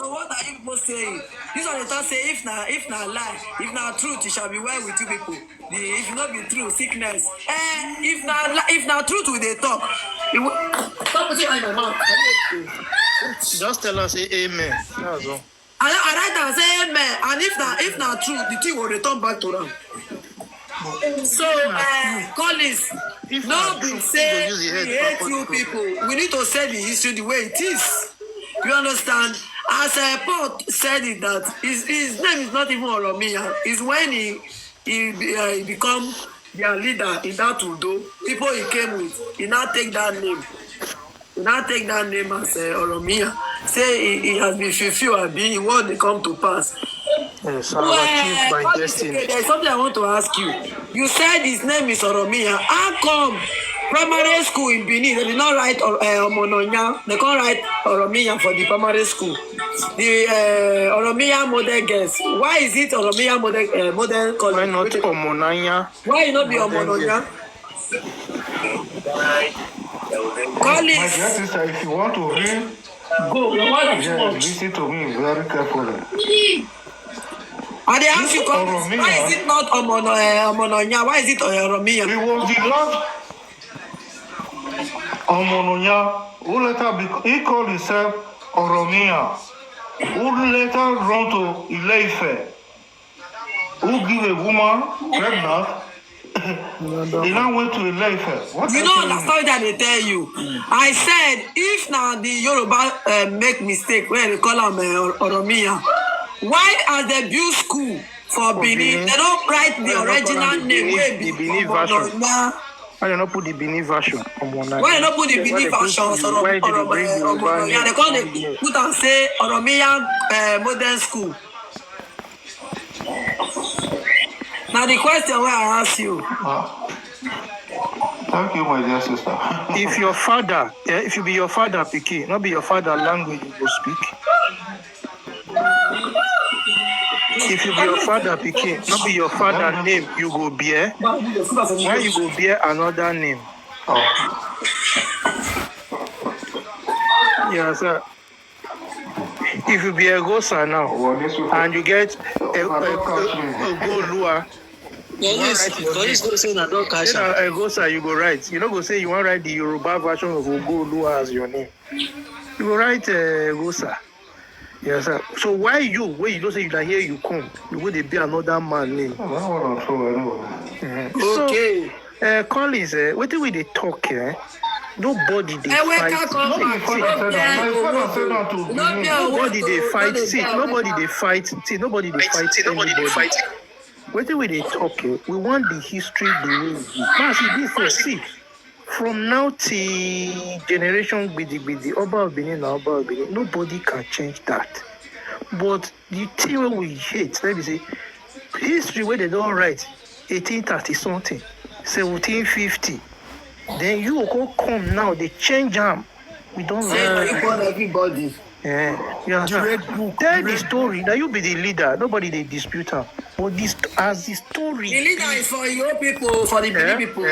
So what are you people saying? This one they talk say if na lie, if na truth, it shall be well with you people. If not be true, sickness. If na truth we dey talk. Stop putting on my mouth. Just tell us amen. That's all. I write and say amen. And if na true, the thing will return back to them. So Collins, no be say we hate you people. We need to say the history the way it is. You understand? As Paul said it that his name is not even Oromia. It's when he become their leader in that Udo. People he came with, he now take that name. He now take that name as Oromia. Say he has been fulfilled and be what they come to pass. Yes, achieved by destiny. There's something I want to ask you. You said his name is Oromia. How come primary school in Benin, they did not write Omononya? They can't write Oromia for the primary school. The Oromia model girls. Why is it Oromia model college? Why not Omonanya? Why not be Omononya? Collins. My dear sister, if you want to read, listen to me very carefully. And they ask you, why is it not Omononya? Why is it Oromia? It was the last Omononya who later he called himself Oromia, who later run to Ileife, who give a woman pregnant. They now went to Ileife. You don't understand that they tell you. I said, if now the Yoruba make mistake when they call them Oromia, why as they build school for Benin, they don't write the original name? The Benin version. Why you not put the Benin version? Why you not put the Benin version? Yeah, they call it put and say Oromia modern school. Now the question where I ask you. Thank you, my dear sister. If your father, if you be your father, Piki, not be your father language you go speak. If you be your father, Piki, not be your father name you go bear. Why you go bear another name? Oh. Yeah, sir. If you be a Gosa now, and you get a Golua, a Gosa, you go write. You don't go say you want to write the Yoruba version of Ogolua as your name. You go write Gosa. Yes, sir. So why you, when you don't say you like here you come, you go to be another man name? Okay. So, Collins, what do we talk here? Nobody they fight. Nobody they fight. See, nobody they fight. See, nobody they fight. Anybody. What do we talk? We want the history the way. See, from now till generation Bidi Oba of Benin, nobody can change that. But the thing we hate, let me say, history where they don't write 1830 something, 1750. Then you go come now, they change them. We don't learn. Everybody. Yeah. You understand? Tell the story. Now you be the leader. Nobody they dispute her. But this as the story. The leader is for your people, for the people.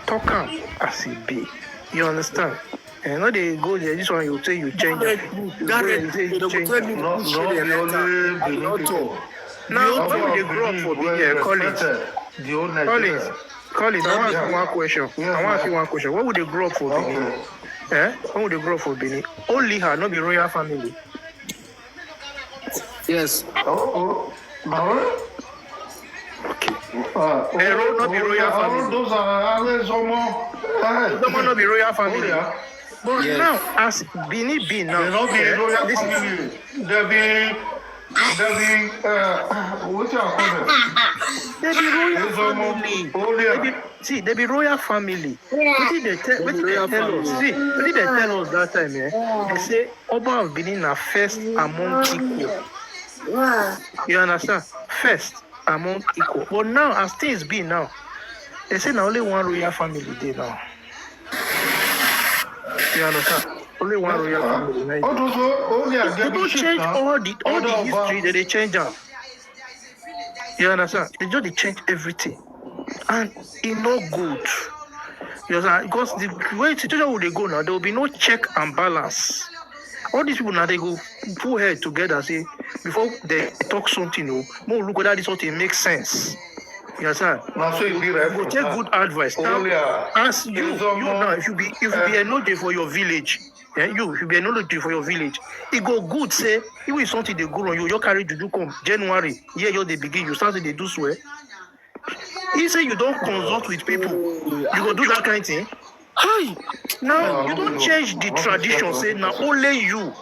Talk calm as it be. You understand? And now they go there, this one you say you change it. Now when they grow up for Collins, I want to ask you one question. What would they grow up for Benin? When would they grow up for Benin? Only her, not the royal family. Yes. Okay. Not the royal family. Those are Someone not the royal family. But yes. Now, as Benin be now, they not be royal family. They be what you call them? They be royal family. See, they be royal family. What did they tell us? See, what did they tell us that time? They say Oba of Benin are first among equal. You understand? First among equal. But now, as things be now, they say now only one royal family there now. You understand? Only one royal family. They don't change all the history that they change them. You understand? They just change everything. And it's not good. You understand? Because the way situation will they go now, there will be no check and balance All these people now they go put head together, say before they talk something, more look whether this something makes sense. You understand? Now, so you be right Go for take that. good advice. Now, as you now, if you be a knowledge for your village, if you be a knowledge for your village, it go good. Say even if something they go on you carry juju come January, you they begin, you start to they do swear. He say you don't consult with people, you go do that kind of thing. Hi, now you don't change the tradition. Say now only you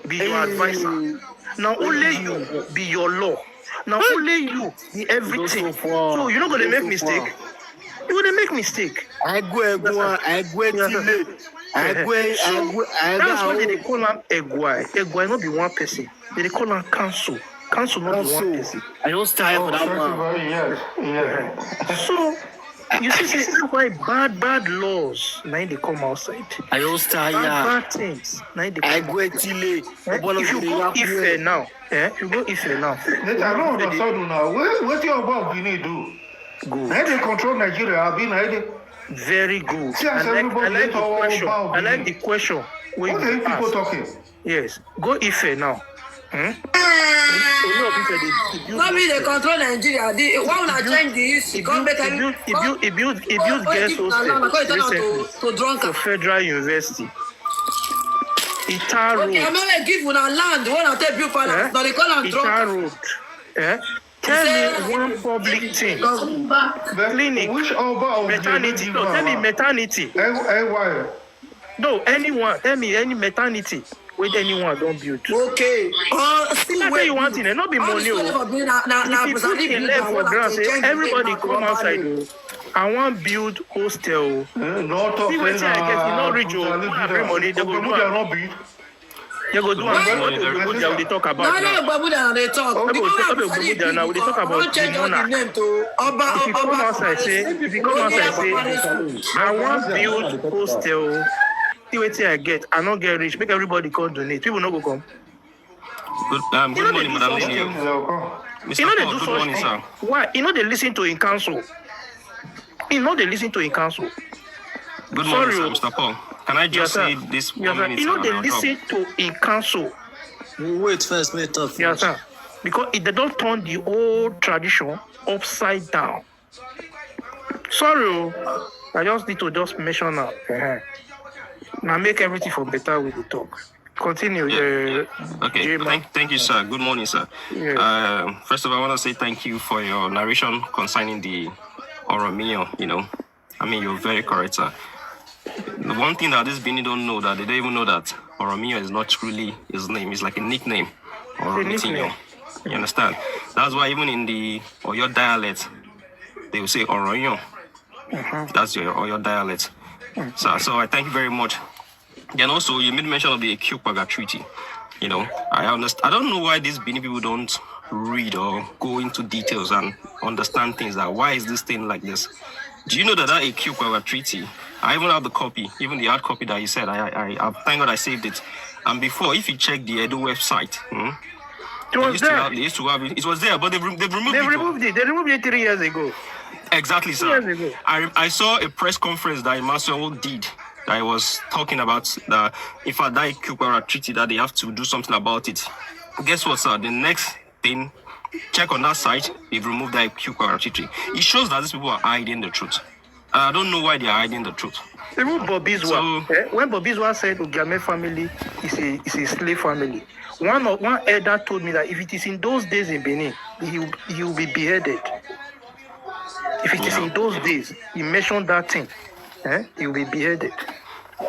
be your advisor. Now only you be your law. Now only you be everything. So you're not gonna make mistake. You're gonna make mistake. That's what they call him Egwai. Egwai not be one person. They call him council. Council not be one person. I don't stand for that one. Yes. So you see, that's why bad laws now they come outside. I don't stand Bad things now they come outside. If you go Ife now, you go Ife now. I don't understand now. What you about Benin do? Good. Now they control Nigeria. I've been Very good. See, I like the question. about I like the question. What are you people talking? Yes. Go Ife now. Not be they control Nigeria. Why not change the history? Come make He built guest hostel to drunk. for Federal University. Ita Road. Okay, I'm not give una land. One of take build palace. Now they call am Ita drunk. Road. Tell me one public thing. Clinic. Which Oba Maternity. No, tell me maternity. Why? No, anyone. Tell me any maternity with anyone don't build. Okay. That's what you want in it. Not be money. If you put a left for ground, say everybody come outside. I want build hostel. See what I get. You know, rich or money. They go do. They go do and they talk about. No, Babuda they talk. Now they talk about the name to Oba. If you come outside, say, I want build hostel. See what I get. I not get rich. Make everybody come donate. People not go come. Good morning, Madam Lady. Mr. Paul, good morning, sir. Why? You know they listen to in council. You know they listen to in council. Good morning, sir, Mr. Paul. Can I just say this 1 minute? You know they listen to in council. Wait first, wait up. Yes, sir. Because if they don't turn the old tradition upside down. Sorry, I just need to just mention now. Now make everything for better with the talk. Continue. Okay, thank you, sir. Good morning, sir. Yeah. First of all, I want to say thank you for your narration concerning the Oromio, I mean, you're very correct, sir. The one thing that this Bini don't know, that they don't even know that Oromio is not truly his name. It's like a nickname. Oromitinho. You understand? That's why even in your dialect, they will say Oroyo. That's your dialect. So I thank you very much. Then also, you made mention of the Kpai Treaty. I understand. I don't know why these Bini people don't read or go into details and understand things. That why is this thing like this? Do you know that Kpai Treaty? I even have the copy, even the hard copy that you said. I thank God I saved it. And before, if you check the Edo website, it was there. They used to have it. It was there, but they've removed it. They removed it 3 years ago. Exactly, sir. 3 years ago. I saw a press conference that Emmanuel did. I was talking about the if I die Kpai Treaty that they have to do something about it. Guess what, sir? The next thing, check on that site. They've removed that Kpai Treaty. It shows that these people are hiding the truth. I don't know why they are hiding the truth. Even Bobizwa, when Bobizwa said Ugame family is a slave family, one elder told me that if it is in those days in Benin, he will be beheaded. If it is in those days, he mentioned that thing, he will be beheaded.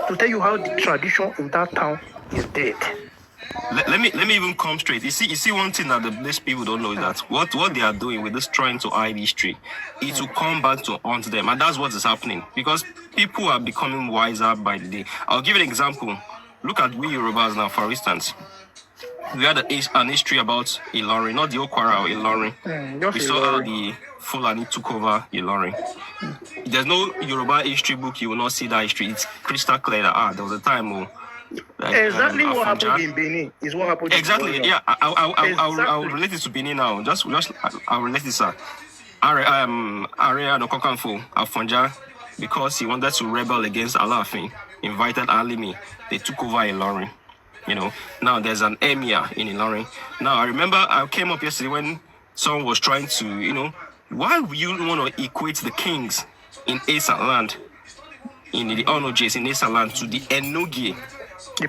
To tell you how the tradition in that town is dead. Let me even come straight. You see one thing that these people don't know is that what they are doing with this trying to hide history, it will come back to haunt them, and that's what is happening because people are becoming wiser by the day. I'll give you an example. Look at we Yorubas now, for instance. We had an history about Ilorin, not the Okwara or Ilorin. We saw how the Fulani took over Ilorin. There's no Yoruba history book you will not see that history. It's crystal clear that there was a time exactly what happened in Benin is what happened exactly in yeah I will relate it to Benin now. I'll relate it, sir. Area no Kokanfo Afonja, because he wanted to rebel against Alafin, invited Alimi, they took over Ilorin. Now there's an emir in Ilorin. Now I remember I came up yesterday when someone was trying to, why would you want to equate the kings in Esan land, in the Onojes in Esan land, to the Enogie?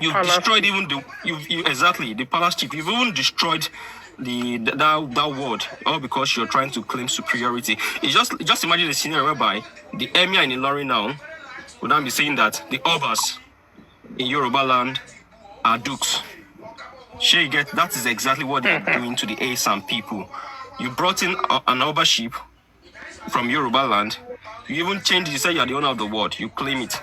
You've destroyed even exactly the palace chief. You've even destroyed that word, all because you're trying to claim superiority. It's just imagine a scenario whereby the emir in Ilorin now would now be saying that the Obas in Yoruba land are dukes. Sure, you get that is exactly what they're doing to the Esan people. You brought in an Oba sheep from Yoruba land. You even changed it. You say you're the owner of the word. You claim it.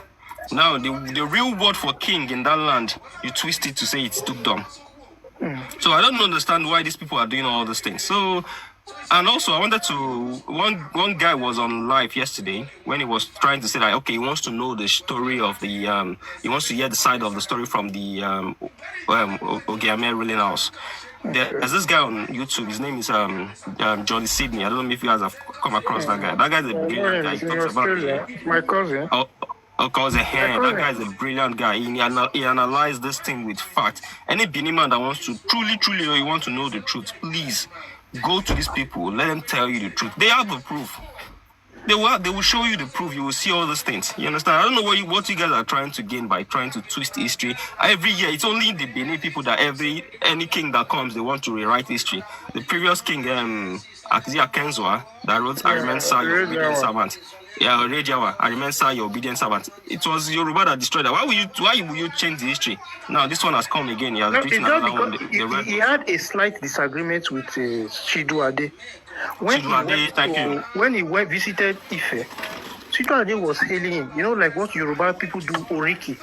Now, the real word for king in that land, you twist it to say it's dukedom. So I don't understand why these people are doing all these things. So, and also I wanted to, one guy was on live yesterday when he was trying to say that, okay, he wants to know the story of the, he wants to hear the side of the story from the Ogiame ruling house. There's this guy on YouTube, his name is Johnny Sydney. I don't know if you guys have come across that guy. That guy's a brilliant guy. He talks about my cousin. Of course, that guy is a brilliant guy. He analyzed this thing with fact. Any Benin man that wants to truly, you want to know the truth, please go to these people. Let them tell you the truth. They have the proof. They will show you the proof. You will see all these things. You understand? I don't know what you guys are trying to gain by trying to twist history. Every year, it's only the Benin people that any king that comes, they want to rewrite history. The previous king, Akizia Kenzwa, that wrote, I remain your obedient servant. Yeah, Rejawa, I remain your obedient servant. It was Yoruba that destroyed that. Why will you change the history? Now this one has come again. He has written another one. He had a slight disagreement with Chidu Ade. When he went visited Ife, Chidu Ade was hailing him. Like what Yoruba people do, Oriki.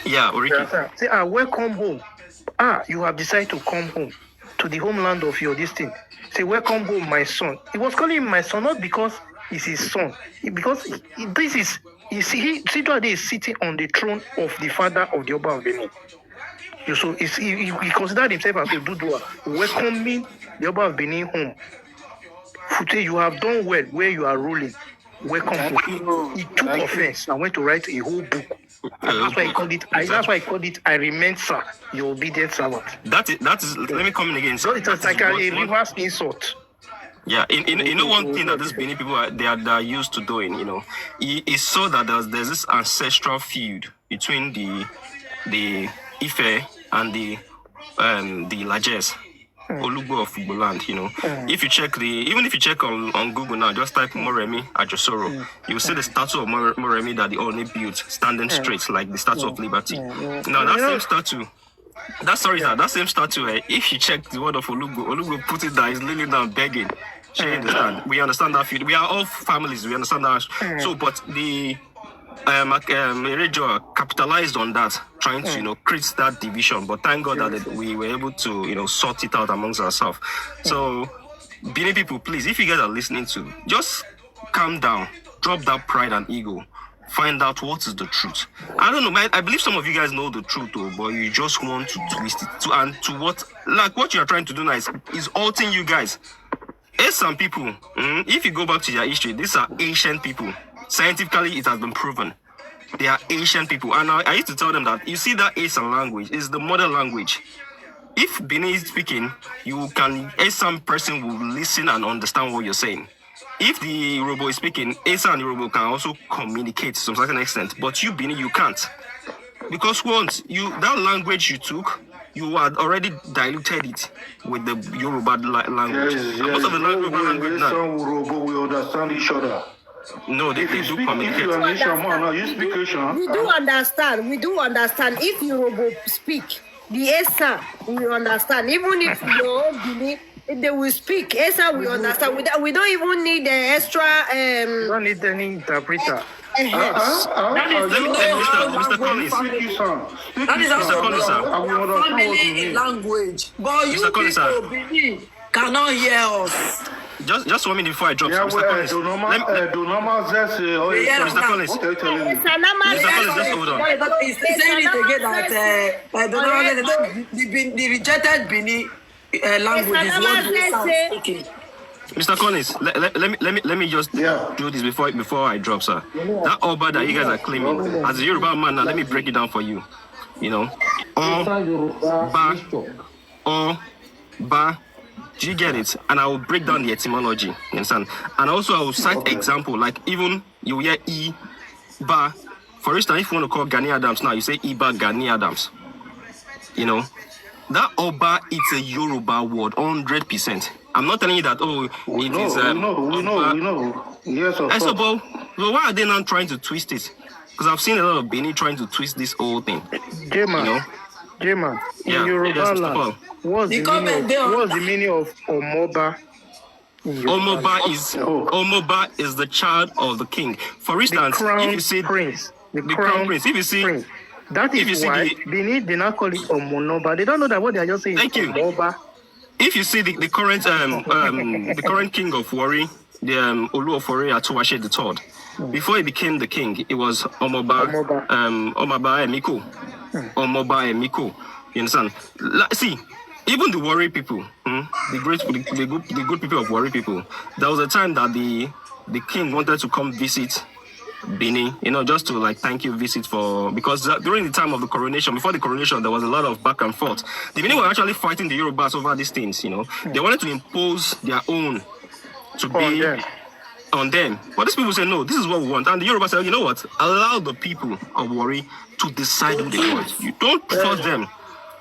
Yeah, Oriki. Say, welcome home. You have decided to come home to the homeland of your distinct. Say, welcome home, my son. He was calling him my son, not because he's his son. Because Chidu Ade is sitting on the throne of the father of the Oba of Benin. So he considered himself as a Dudua, welcoming the Oba of Benin home. Fute, you have done well where you are ruling. Welcome home. He took offense and went to write a whole book. That's why he called it. I remain, sir, your obedient servant. That is. Let me come in again. So it was like a reverse insult. Yeah, one thing that these Benin people they are used to doing. He saw that there's this ancestral feud between the Ife and the Lajes. Olugbo of Igboland, If you check if you check on Google now, just type Moremi Ajosoro, you'll see the statue of Moremi that the Oni built, standing straight like the Statue of Liberty. Now that same statue, that same statue, if you check the word of Olugbo put it down, he's kneeling down begging. We understand that feud. We are all families, we understand that. So, but the Erejo capitalized on that, trying to create that division. But thank God that we were able to sort it out amongst ourselves. So, Benin people, please, if you guys are listening to, just calm down, drop that pride and ego, find out what is the truth. I don't know, I believe some of you guys know the truth, though, but you just want to twist it to what you are trying to do now is halting you guys. Some people, if you go back to their history, these are ancient people. Scientifically, it has been proven. They are ancient people. And I used to tell them that, you see that Esan language is the mother language. If Benin is speaking, some person will listen and understand what you're saying. If the Yoruba is speaking, Esan and Yoruba can also communicate to some certain extent. But you, Benin, you can't. Because once that language you took, you had already diluted it with the Yoruba language. Most of the Yoruba language now, we understand each other. No, they do communicate. You speak Asian. We do understand. If Yoruba speak, the Esa we understand. Even if you don't believe, they will speak. Esa we understand. We don't even need the extra. We don't need any interpreter. Mr. Collins. That is our family language. But you people, Benin, cannot hear us. Just 1 minute before I drop, Mr. Collins. Mr. Collins. Mr. Collins, just hold on. He's saying it again that the rejected Benin language is what we sound speaking. Mr. Collins, let me just do this before I drop, sir. That Oba that you guys are claiming, as a Yoruba man, now let me break it down for you. you know, Inside Yoruba ba, mixture. ba. Do you get it? And I will break down the etymology. You understand? And also I will cite example, like even you hear ba. For instance, if you want to call Gani Adams now, you say Iba Gani Adams. You know, that Oba is a Yoruba word, 100%. I'm not telling you that, We it know, is we Oba. know. Yes, of And so, course. but why are they not trying to twist it? Because I've seen a lot of Benin trying to twist this whole thing. J-Man, You know? J-Man, in Yeah. Yoruba Yes, Mr. land, Paul. The comment they on what's the meaning of Omoba in Yoruba land? Omoba is the child of the king. For The instance, crown if you see prince. The the crown prince, if you see, prince. That if you is see why the, Benin did not call it Omonoba. They don't know that what they are just saying is thank you. Omoba. If you see the current the current king of Wari, the Olu of Wari Atuwashe III, before he became the king, it was Omoba Emiko. Omoba Emiko. You understand? See, even the Wari people, the good people of Wari people, there was a time that the king wanted to come visit Benin, just to like thank you visit for, because during the time of the coronation, before the coronation, there was a lot of back and forth. The Benin were actually fighting the Yorubas over these things, They wanted to impose their own to be on them. But these people said, no, this is what we want. And the Yorubas said, you know what? Allow the people of Wari to decide who they want. You don't force them.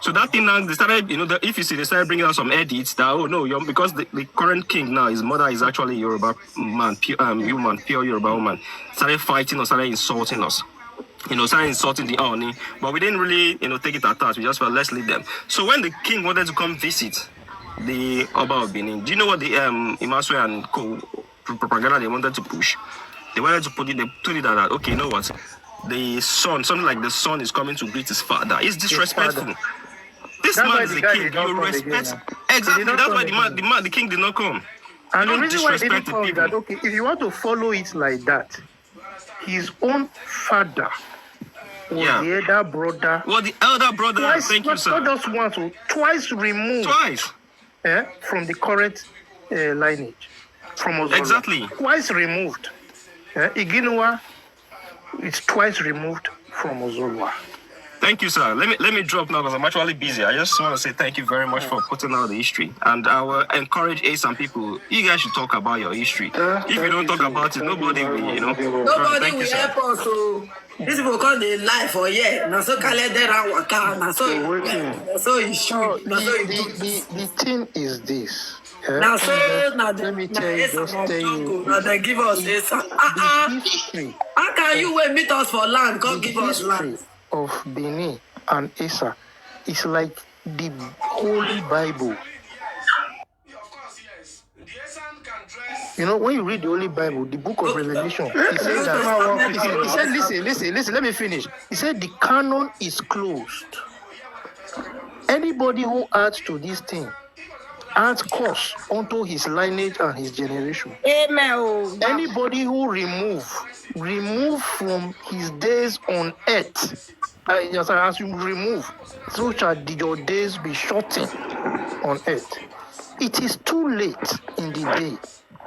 So that thing now, they started, if you see, they started bringing out some edits that, because the current king now, his mother is actually a Yoruba man, pure Yoruba woman, started fighting or started insulting us. Started insulting the Oni, but we didn't really, take it at us. We just felt, let's leave them. So when the king wanted to come visit the Oba of Benin, do you know what the Imaswe and propaganda they wanted to push? They wanted to put it, they told it that, okay, you know what? The son, something like the son is coming to greet his father. It's disrespectful. This man is the king. You respect. Exactly. That's why the king did not come. And the reason why they didn't come is that, okay, if you want to follow it like that, his own father was the elder brother. Well, the elder brother, thank you, sir. Not just once, twice removed. From the current lineage. From Ozola. Exactly. Twice removed. Iginua is twice removed from Ozola. Thank you, sir. Let me drop now because I'm actually busy. I just want to say thank you very much for putting out the history. And I will encourage some people. You guys should talk about your history. If you don't talk about it, nobody will, Nobody will help us. So these people call the life for Now so Kalendera Waka. Now so it's true. The thing is this. Now so let me tell you, just tell you. Now they give us this. How can you wait meet us for land? Come give us land. Of Benin and Esa is like the Holy Bible. When you read the Holy Bible, the book of Revelation, it says that. He said, listen, let me finish. He said the canon is closed. Anybody who adds to this thing adds curse unto his lineage and his generation. Amen. Anybody who remove from his days on earth, as you remove, so shall your days be shortened on earth. It is too late in the day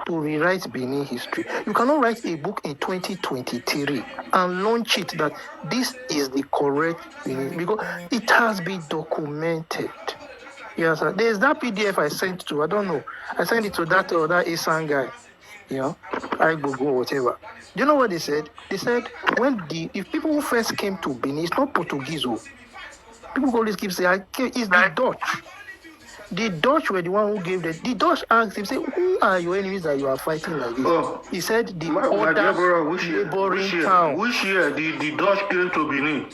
to rewrite Benin history. You cannot write a book in 2023 and launch it that this is the correct Benin, because it has been documented. Yes, sir. There's that PDF I sent to, I don't know. I sent it to that Isan guy. I Google whatever. Do you know what they said? They said if people who first came to Benin, it's not Portuguese. People always keep saying it's the Dutch. The Dutch were the one who gave the Dutch asked him, say, who are your enemies that you are fighting like this? He said the neighboring town. Which year the Dutch came to Benin?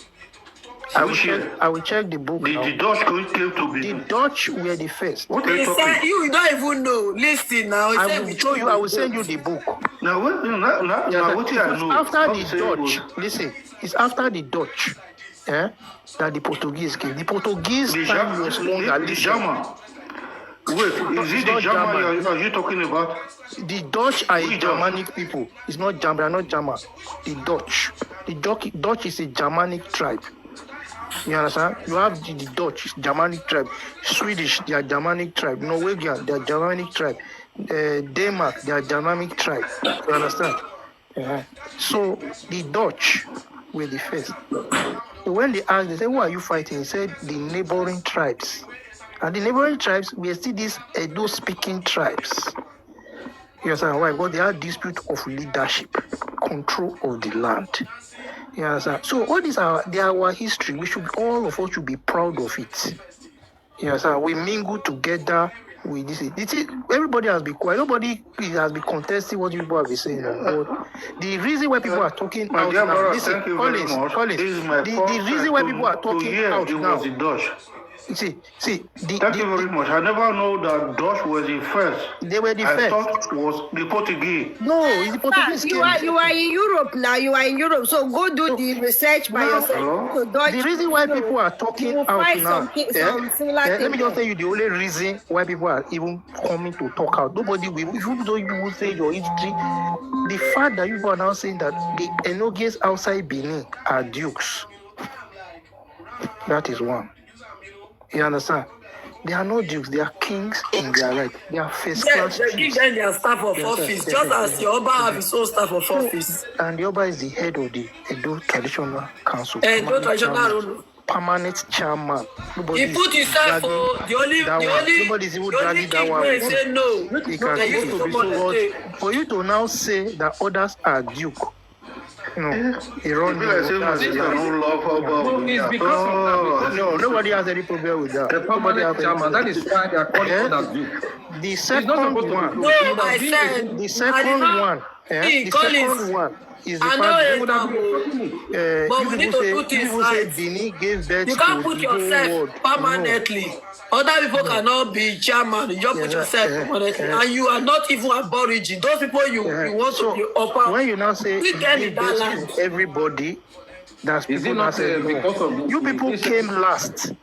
I will check the book. The Dutch came to Benin. The Dutch were the first. What are you talking? You don't even know. Listen now. I will show you. I will send you the book. Now what I know? After the Dutch, listen. It's after the Dutch, that the Portuguese came. The Portuguese time was longer. The German. Wait, is it the German are you talking about? The Dutch are a Germanic people. It's not German. They are not German. The Dutch. The Dutch is a Germanic tribe. You understand? You have the Dutch, Germanic tribe. Swedish, they are Germanic tribe. Norwegian, they are Germanic tribe. Denmark, they are Germanic tribe. You understand? So the Dutch were the first. So when they asked, they said, "Who are you fighting?" He said, "The neighboring tribes." And the neighboring tribes were still these Edo-speaking tribes. You understand why? Because they had dispute of leadership, control of the land. You understand? So all these they are our history. All of us should be proud of it. You understand? We mingle together with this. Everybody has been quiet. Nobody has been contesting what people have been saying. But the reason why people are talking My out dear now, brother, listen, thank you very much. Collins, This is my the reason why people are to talking hear out it now. was the Dutch. See, Thank you very much. I never know that Dutch was the first. they were the I first. thought was the Portuguese. No, it's the Portuguese. You are in Europe now. You are in Europe, so go do the research by yourself. So The reason why people are talking out now, some similar let me just things. tell you the only reason why people are even coming to talk out. Nobody will. If you don't even say your history, the fact that people are now saying that the Enoges outside Benin are dukes, that is one. You understand? They are not dukes. They are kings in their right. They are first class They give chiefs. them their staff of office, just as your Oba have his own staff of office. And the Oba is the head of the Edo Traditional Council. Edo Traditional Rule. Permanent chairman. He put himself for the only king wey say no. They use to support for you to now say that others are duke. No, no, nobody has any problem with that. Nobody has any problem. That is why they are calling others duke. The second one. No, I said The second one. The second one is the I fact know that but we need to do things right. Benin gave birth You can't to put the whole yourself world. permanently. Other people cannot be chairman. You just put yourself permanently, and you are not even aborigine. Those people you want to be upper. When you now say we you get give in that birth land. to everybody, that's Is people it now not say because of no. the- You people came last.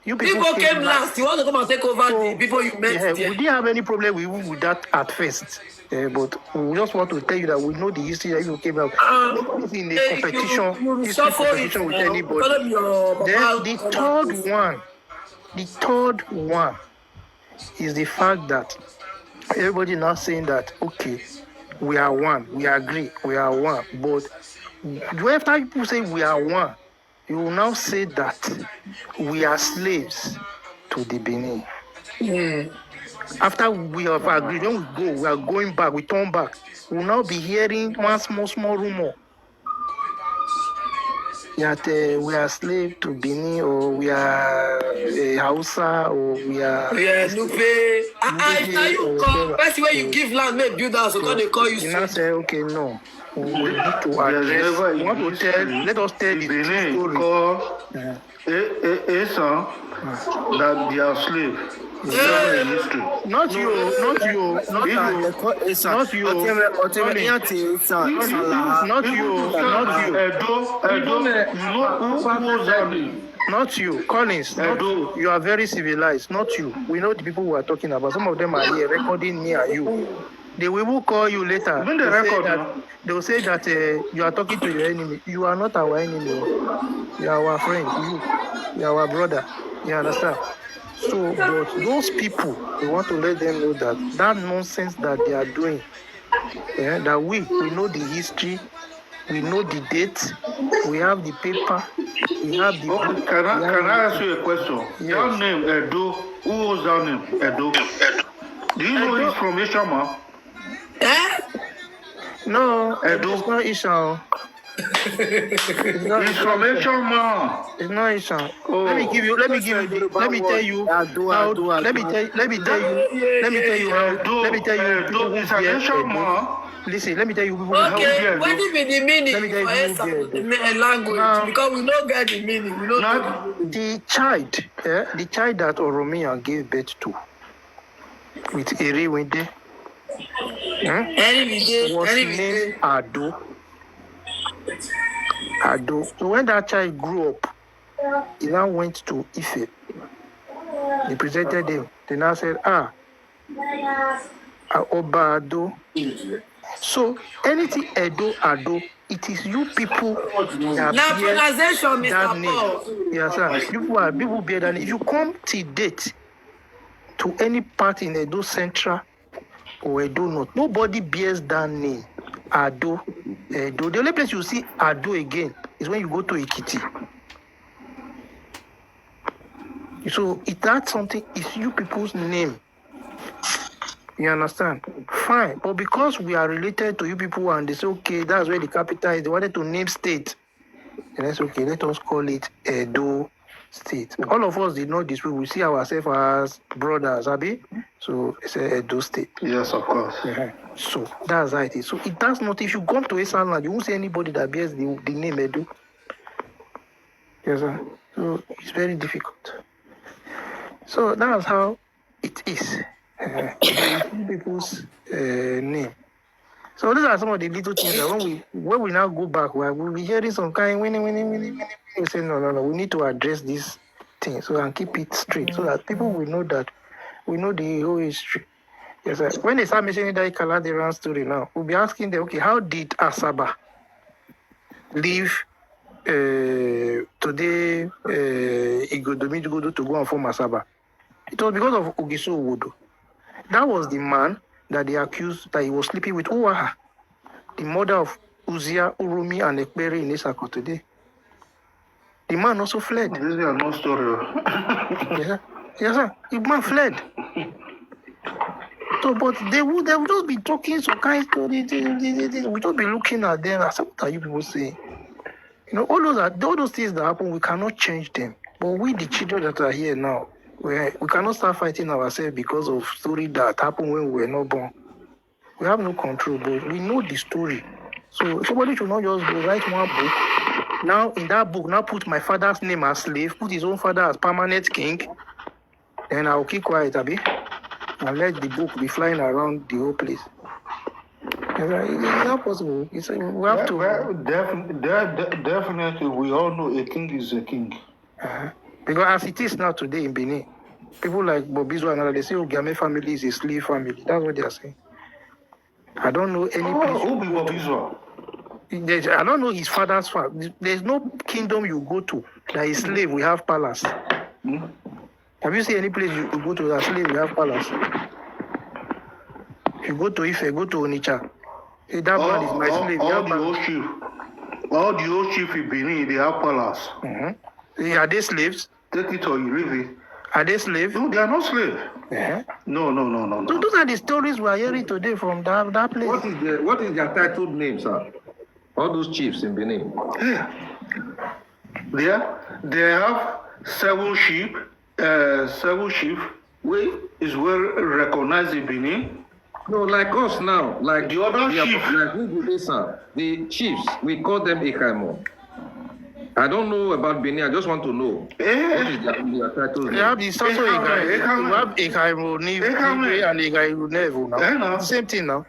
You People came last. You want to come and take over the people you met there. We didn't have any problem with that at first. But we just want to tell you that we know the history that you came out. Nobody's in a competition, history competition with anybody. Then the third one is the fact that everybody now saying that, okay, we are one, we agree, we are one. But after people say we are one, you will now say that we are slaves to the Benin. After we have agreed, when we go, we are going back, we turn back. We will now be hearing one small rumor that we are slave to Benin, or we are Hausa, or we are... Nupe. If now you call, first way you give land, make build house, so they call you now slave. say, okay, no. We need to address, we want to tell, let us tell the true story. Call a son that they are slave. Not you. Not you, Collins. Not you. You are very civilized. Not you. We know the people who are talking about. Some of them are here recording me and you. They will call you later. They will say that you are talking to your enemy. You are not our enemy. You are our friend. You are our brother. You understand? So, but those people, we want to let them know that nonsense that they are doing, that we know the history, we know the date, we have the paper, we have the book. Can I ask you a question? Yes. Your name, Edo, who was that name, Edo? Do you know he's from Ishama? No, Edo. it's not Ishan. He's from Ishama. It's not Ishan. Oh. Let me tell you how, Edo is an Ishama. Listen, let me tell you people Okay, what is the meaning for language? Because we don't get the meaning. We don't the child that Oromia gave birth to with Eriwinde was named Ado. So when that child grew up, he now went to Ife. They presented him. They now said, Oba Ado. So anything Ado, it is you people that now bear pronunciation, that Mr. name. Paul. Yes, sir. People bear that name. If you come to date to any part in Edo Central or Edo North, nobody bears that name. Ado, Edo. The only place you see Ado again is when you go to Ekiti. So if that's something, it's you people's name. You understand? Fine. But because we are related to you people and they say, okay, that's where the capital is, they wanted to name state. And that's okay, let us call it Edo State. All of us did not dispute. We see ourselves as brothers, Abi. So it's Edo State. Yes, of course. So that's how it is. So it does not, if you come to Eastern land, you won't see anybody that bears the name Edo. Yes, sir. So it's very difficult. So that's how it is. People's name. So these are some of the little things that when we now go back, we'll be hearing some kind winning. We say no. We need to address this thing so and keep it straight so that people will know that we know the whole history. Yes, sir. When they start mentioning that Kaladiran story now, we'll be asking them, okay, how did Asaba leave today Igodomijugodo to go and form Asaba? It was because of Ogiso Wodo. That was the man that they accused that he was sleeping with Uwaha, the mother of Uzia, Urumi, and Ekperi in Isako today. The man also fled. This is no story. Yes, sir. The man fled. So, but they would just be talking some kind of story. We would just be looking at them and say, what are you people saying? You know, all those things that happen, we cannot change them. But we, the children that are here now, we cannot start fighting ourselves because of story that happened when we were not born. We have no control, but we know the story. So somebody should not just go write one book. Now, in that book, now put my father's name as slave, put his own father as permanent king. Then I'll keep quiet, Abi, and let the book be flying around the whole place. It's not possible. We have to. Definitely, we all know a king is a king. Because as it is now today in Benin, people like Bobizo and others, they say Ogame family is a slave family. That's what they are saying. I don't know any place. Who be Bobizo? I don't know his father's family. There's no kingdom you go to that is slave, we have palace. Have you seen any place you go to that slave, we have palace? If you go to Ife, go to Onitsha. Say, that man is my slave. All the old chief in Benin, they have palace. Are they slaves? Take it or you leave it. Are they slaves? No, they are not slaves. No. So those are the stories we are hearing today from that place. What is their titled name, sir? All those chiefs in Benin. They have 7 sheep. 7 sheep. We is well recognized in Benin. No, like us now, like the other chief. Like we do this, sir. The chiefs, we call them Ikaimo. I don't know about Benin. I just want to know. What is their title? We have this also Ikaimo Nive and Ikaimo Nevo now. Same thing now.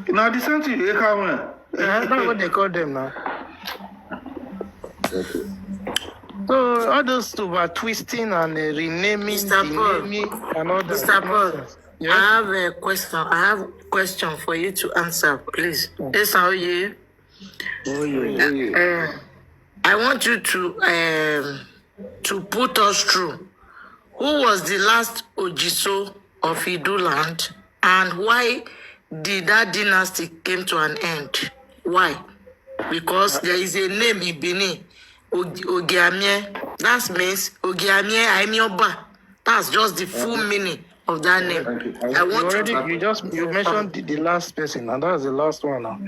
Now the same thing, Ikaimo. That's what they call them now. So all those two are twisting and renaming, renaming and all that. Mr. Paul, Yeah? I have a question. I have a question for you to answer, please. Yes, how are you? I want you to put us through. Who was the last Ojiso of Iduland, and why did that dynasty came to an end? Why? Because there is a name in Benin, Ogiamie. That means Ogiamie Aimioba. That's just the full meaning of that name. I want You mentioned the last person, and that's the last one now.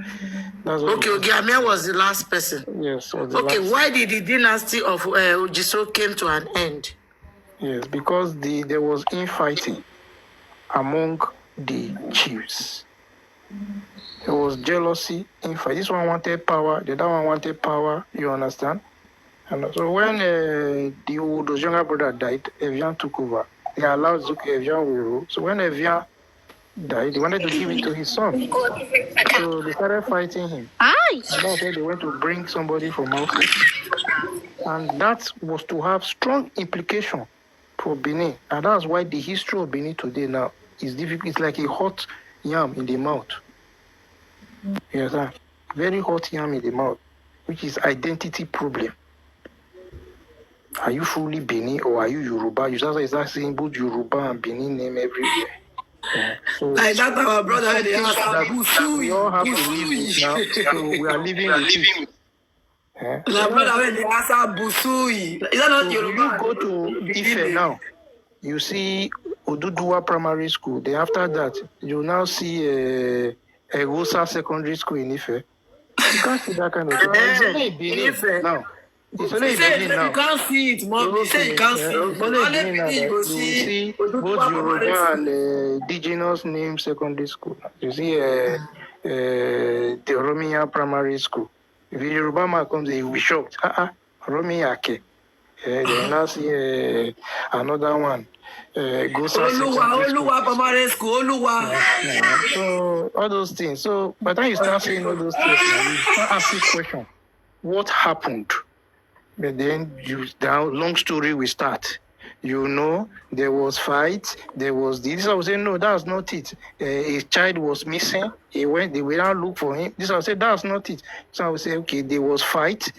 That's what okay, Ogiamie was the last person. Yes. Okay, why did the dynasty of Ojiso came to an end? Yes, because there was infighting among the chiefs. There was jealousy, infight. This one wanted power, the other one wanted power. You understand? And so when Odo's younger brother died, Evian took over. They allowed Zuki Evian to rule. So when Evian died, they wanted to give it to his son. So they started fighting him. And that's why they went to bring somebody from outside. And that was to have strong implication for Benin. And that's why the history of Benin today now is difficult. It's like a hot yam in the mouth. Yes, sir. Very hot yam in the mouth, which is identity problem. Are you fully Benin or are you Yoruba? You start saying both Yoruba and Benin name everywhere. So Like that our brother when they ask we all have to live with now. So we are living with it. My brother when they ask Busui. Is that not So your you go to Ife now, you see Oduduwa Primary School. Then after that, you now see Egosa Secondary School in Ife. You can't see that kind of thing. It's only in Benin now. It's only in Benin now. You can't see it, mom. You say you can't see it. It's only in Benin now that you will see both Yoruba and indigenous name secondary school. You see the Oromia Primary School. If the Yoruba man comes, he will be shocked. Oromia Ake. They now see another one. Oluwa Primary School, Oluwa. So all those things. So by the time you start saying all those things, you start asking question. What happened? But then long story will start. You know, there was fight, there was this. I would say, no, that's not it. A child was missing. They went out look for him. This I would say, that's not it. So I would say, okay, there was fight.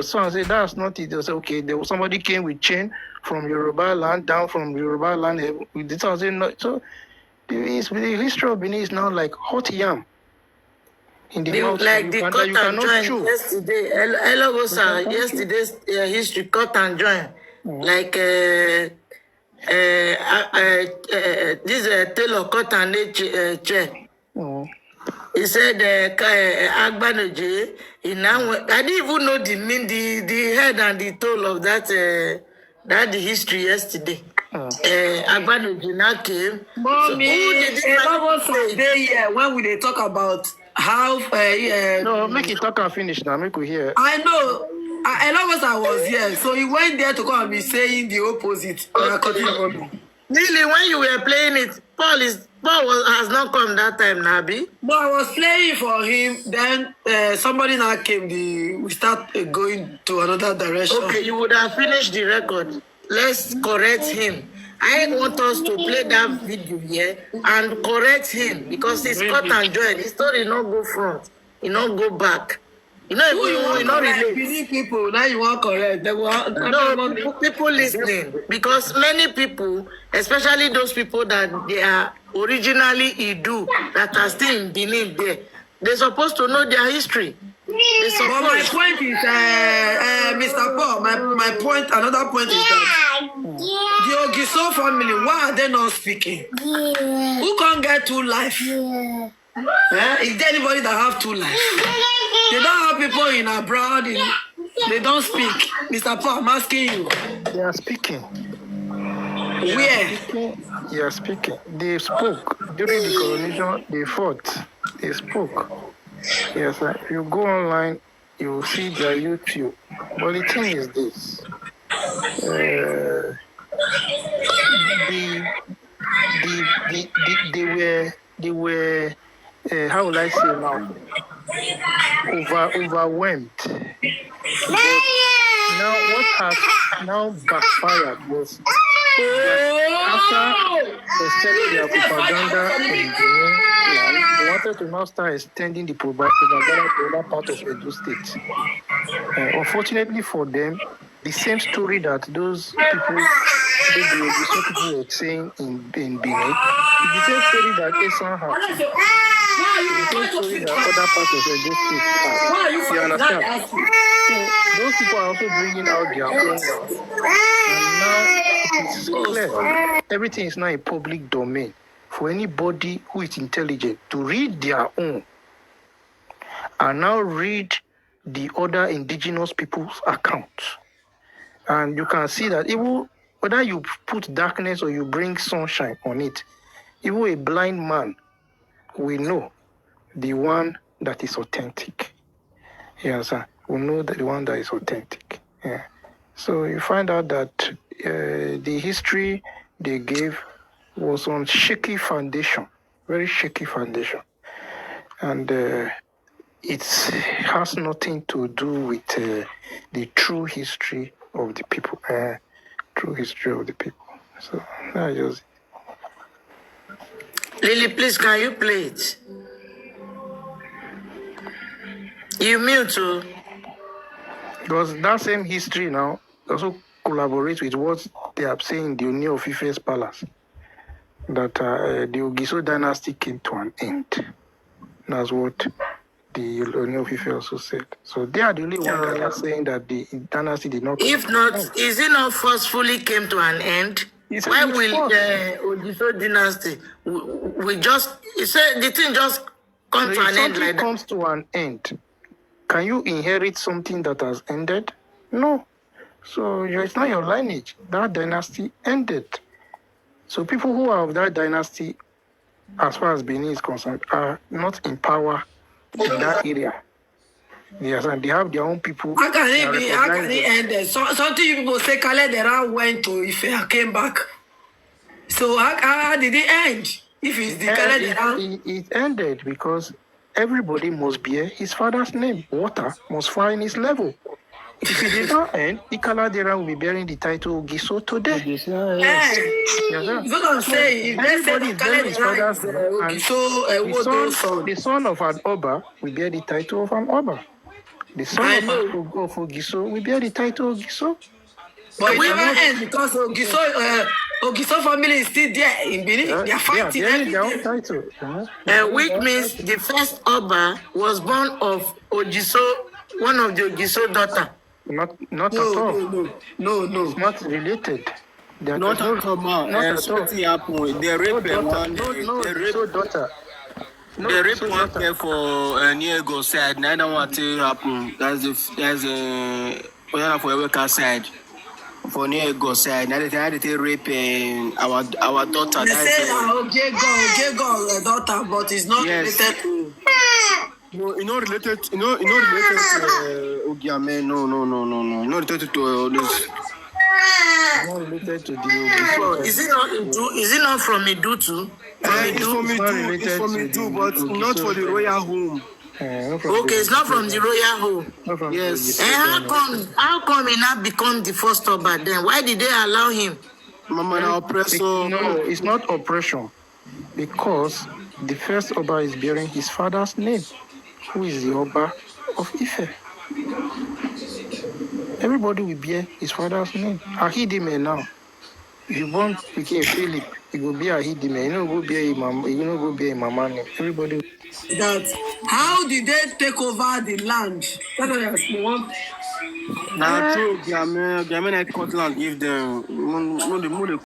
So I would say, that's not it. They would say, okay, there was somebody came with chain from Yoruba land, down from Yoruba land. This I would say, no. So the history of Benin is now like hot yam. In the mouth, like the cut and join yesterday. Yesterday's history cut and join. Like this Taylor cut and chair. He said Agbanoje. I didn't even know the head and the tail of that the history yesterday. Agbanoje now came. Mommy, when we they talk about how no, make it talk and finish now. Make we hear. I know. A lot of us I was here, so he went there to come and be saying the opposite. Really, when you were playing it, Paul has not come that time, Nabi. No, I was playing for him. Then somebody now came. We start going to another direction. Okay, you would have finished the record. Let's correct him. I want us to play that video here and correct him because it's cut and join. His story not go front, he not go back. You know, you not relate. You need people now. You want correct? They want people listening because many people, especially those people that they are originally Idu that are still in Benin there, they're supposed to know their history. But my point is, Mr. Paul, my point, another point is that the Ogiso family, why are they not speaking? Who can't get 2 lives? Is there anybody that have 2 lives? They don't have people in abroad, they don't speak. Mr. Paul, I'm asking you. They are speaking. Where? They are speaking. They spoke. During the coronation, they fought. They spoke. Yes, sir. You go online, you will see their YouTube. But the thing is this. They were how will I say now? Overwhelmed. But now what has now backfired was after extending their propaganda in Benin, they wanted to now start extending the propaganda to other part of Edo State. Unfortunately for them, the same story that those people were saying in Benin, the same story that Esan had. The same story that other parts of Edo State have. You understand? So those people are also bringing out their own now. And now it's clear. Everything is now a public domain for anybody who is intelligent to read their own and now read the other indigenous people's accounts. And you can see that even whether you put darkness or you bring sunshine on it, even a blind man will know the one that is authentic. Yes, will know that the one that is authentic. Yeah. So you find out that the history they gave was on shaky foundation, very shaky foundation. And it has nothing to do with the true history of the people. True history of the people. So that's just it. Lily, please, can you play it? You mute too. Because that same history now also collaborates with what they are saying in the Union of Ife's palace. that the Ogiso dynasty came to an end. That's what the Oni of Ife also said. So they are the only ones that are saying that the dynasty did not. If not, is it not forcefully came to an end? Why will the Ogiso dynasty we just? You say the thing just come to an end like that? Comes to an end. Can you inherit something that has ended? No. So it's not your lineage. That dynasty ended. So people who are of that dynasty, as far as Benin is concerned, are not in power in that area. Yes, and they have their own people. How can it end? Something you people say Kale Dera went to Ife and came back. So how did it end? If it's the Kale Dera? It ended because everybody must bear his father's name. Water must find his level. If it did not end, Ikala Dera will be bearing the title Giso today. Yes, what I'm saying. Everybody is bearing his father's name. The son of an Oba will bear the title of an Oba. The son of Ogiso will bear the title of Ogiso. But it never ends because Ogiso family is still there in Benin. They are fighting their own title. Which means the first Oba was born of Ogiso, one of the Ogiso daughter. Not at all. No. It's not related. Not at all. Something happened. They raped one. They raped daughter. They raped one girl for near go side. Neither one thing happen. There's a for a worker side. For near go side. Now they rape our daughter. They say that Oge daughter, but it's not related to. No, it's not related. It's not related to Ogiame. No. Not related to this. Not related to the Ogiso. Is it not from Idutu? It's from Idu, but not for the royal home. Okay, it's not from the royal home. Yes. And how come he not become the first Oba then? Why did they allow him? Mama, oppressor. No, it's not oppression. Because the first Oba is bearing his father's name, who is the Oba of Ife. Everybody will bear his father's name. Ahidime now. If you born became Philip, it will be Ahidime. You know, go bear his mama name. Everybody. That how did they take over the land? Now, true, Ogiame, I Scotland give them.